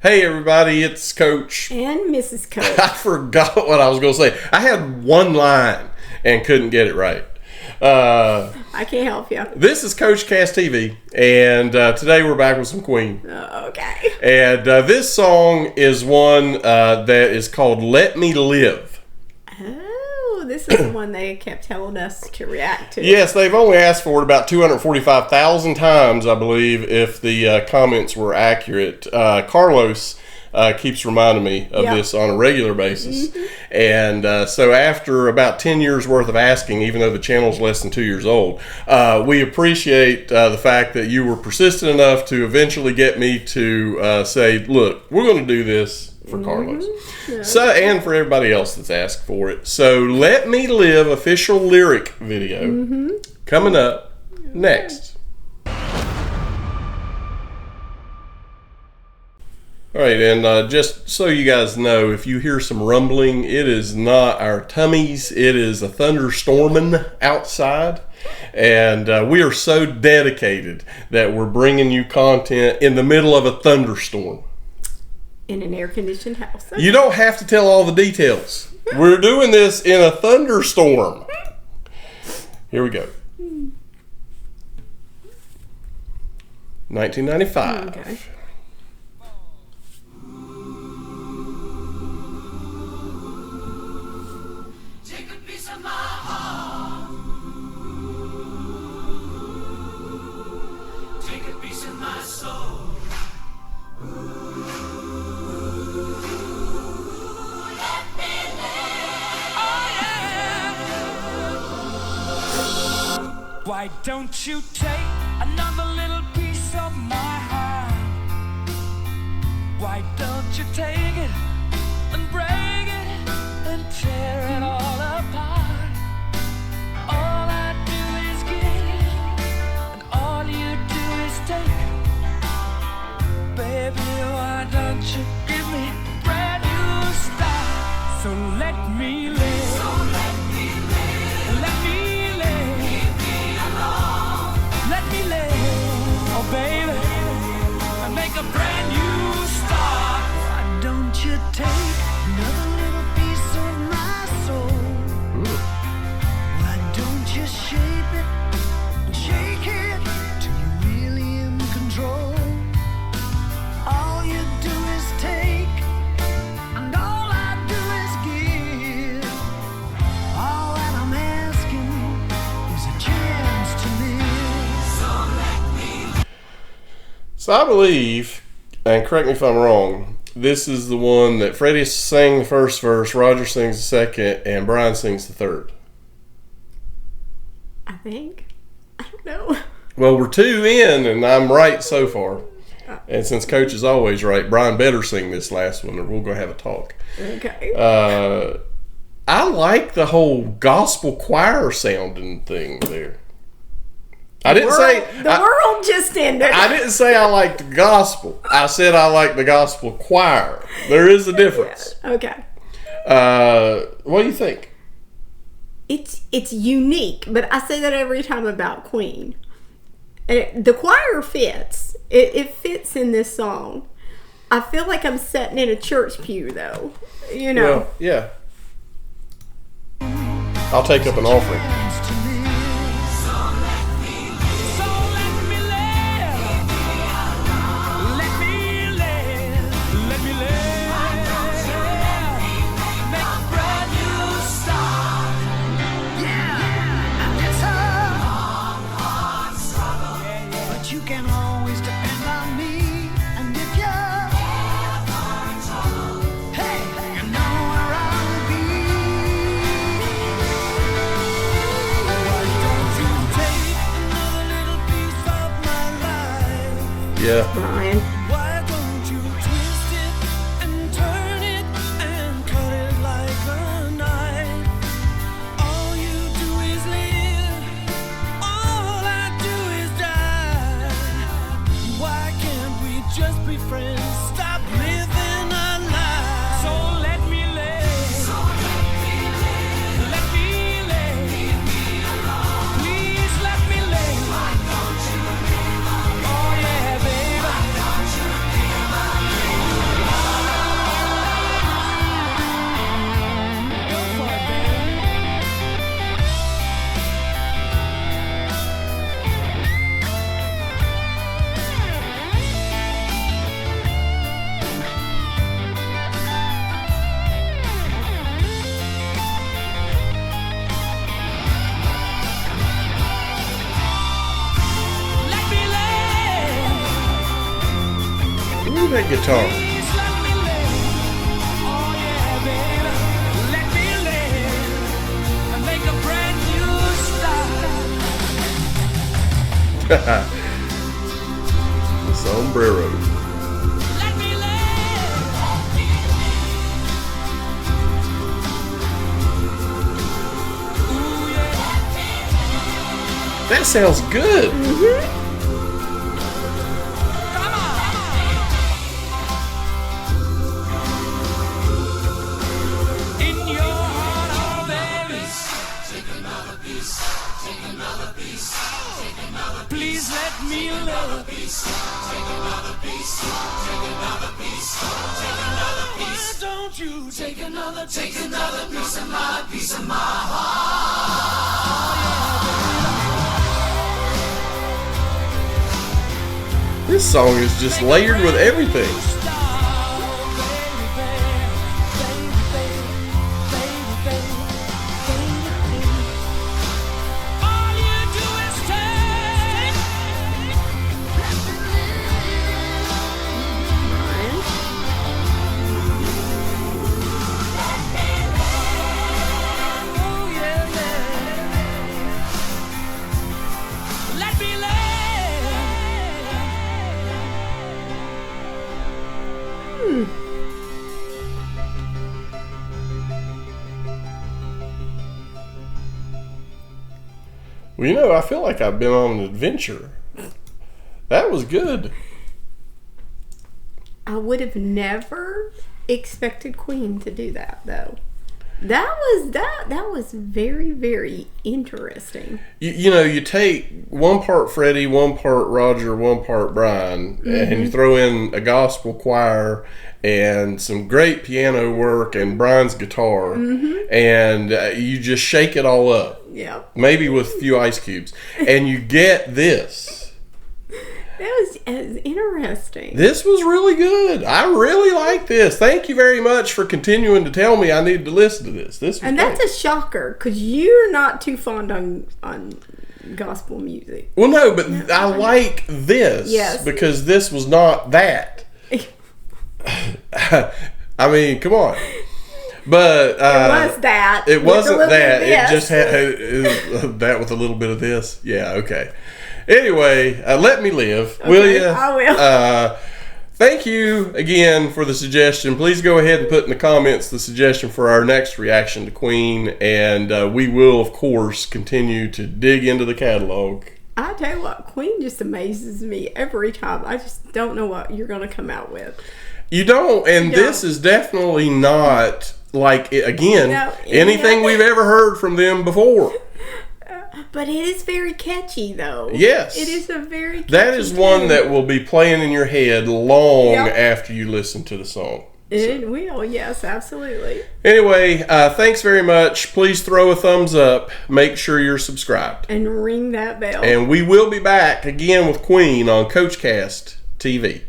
Hey everybody, it's Coach. And Mrs. Coach. I forgot what I was going to say. I had one line and couldn't get it right. I can't help you. This is CoachCastTV, and today we're back with some Queen. Okay. And this song is one that is called Let Me Live. Oh, this is the one they kept telling us to react to. Yes, they've only asked for it about 245,000 times, I believe, if the comments were accurate. Carlos keeps reminding me of this on a regular basis. Mm-hmm. And so after about 10 years worth of asking, even though the channel's less than 2 years old, we appreciate the fact that you were persistent enough to eventually get me to say, look, we're going to do this for Carlos. Yeah. So, and for everybody else that's asked for it. So Let Me Live official lyric video coming up next. All right, and just so you guys know, if you hear some rumbling, it is not our tummies. It is a thunderstorming outside, and we are so dedicated that we're bringing you content in the middle of a thunderstorm. In an air-conditioned house. Okay. You don't have to tell all the details. We're doing this in a thunderstorm. Here we go. 1995. Okay. Why don't you take another little piece of my heart? Why don't you take it and break it and tear it all apart? All I do is give, and all you do is take. Baby, why don't you give me a brand new start? So let me live. Baby, and make a brand new start. Why don't you take another little piece of my soul? Why don't you shape it and shake it till you're really in control? All you do is take, and all I do is give. All that I'm asking is a chance to live. So let me. So I believe, and correct me if I'm wrong, this is the one that Freddie sang the first verse, Roger sings the second, and Brian sings the third. I think. I don't know. Well, we're two in, and I'm right so far. And since Coach is always right, Brian better sing this last one, or we're going to have a talk. Okay. I like the whole gospel choir sounding thing there. I didn't say the world just ended. I didn't say I liked the gospel. I said I like the gospel choir. There is a difference. Okay. What do you think? It's unique, but I say that every time about Queen. The choir fits. It fits in this song. I feel like I'm sitting in a church pew, though. You know. Well, yeah. I'll take up an offering. You can always depend on me, and if you're ever in trouble, hey, you know where I'll be. that guitar. Please let me live. Oh yeah, baby. Let me live and make a brand new start. The sombrero. Let me live. Ooh yeah. That sounds good. Come on. In your heart, oh baby. Take another piece. Take another piece. Take another piece. Please let me live. Take another piece. Take another piece. Take another piece. Why don't you take another piece of my This song is just layered with everything. All you do is take. Oh yeah, yeah. Let me live. Well, you know, I feel like I've been on an adventure. That was good. I would have never expected Queen to do that, though. That was very, very interesting. You know, you take one part Freddie, one part Roger, one part Brian, and you throw in a gospel choir and some great piano work and Brian's guitar, and you just shake it all up. Yep. Maybe with a few ice cubes, and you get this. That was interesting. This was really good. I really like this. Thank you very much for continuing to tell me I need to listen to this. This was And great. that's a shocker, because you're not too fond on gospel music. Well, no, but I like this Yes. because this was not that. I mean, come on. But It was that. It with a wasn't little bit that. of It this. just had that with a little bit of this. Yeah, okay. Anyway, let me live, will Okay, you? I will. Thank you again for the suggestion. Please go ahead and put in the comments the suggestion for our next reaction to Queen, and we will, of course, continue to dig into the catalog. I tell you what, Queen just amazes me every time. I just don't know what you're going to come out with. You don't, and You this don't. is definitely not like anything No. we've ever heard from them before. But it is very catchy, though. Yes. It is a very catchy That is one tune. that will be playing in your head long Yep. after you listen to the song. It will, yes, absolutely. Anyway, thanks very much. Please throw a thumbs up. Make sure you're subscribed. And ring that bell. And we will be back again with Queen on CoachCast TV.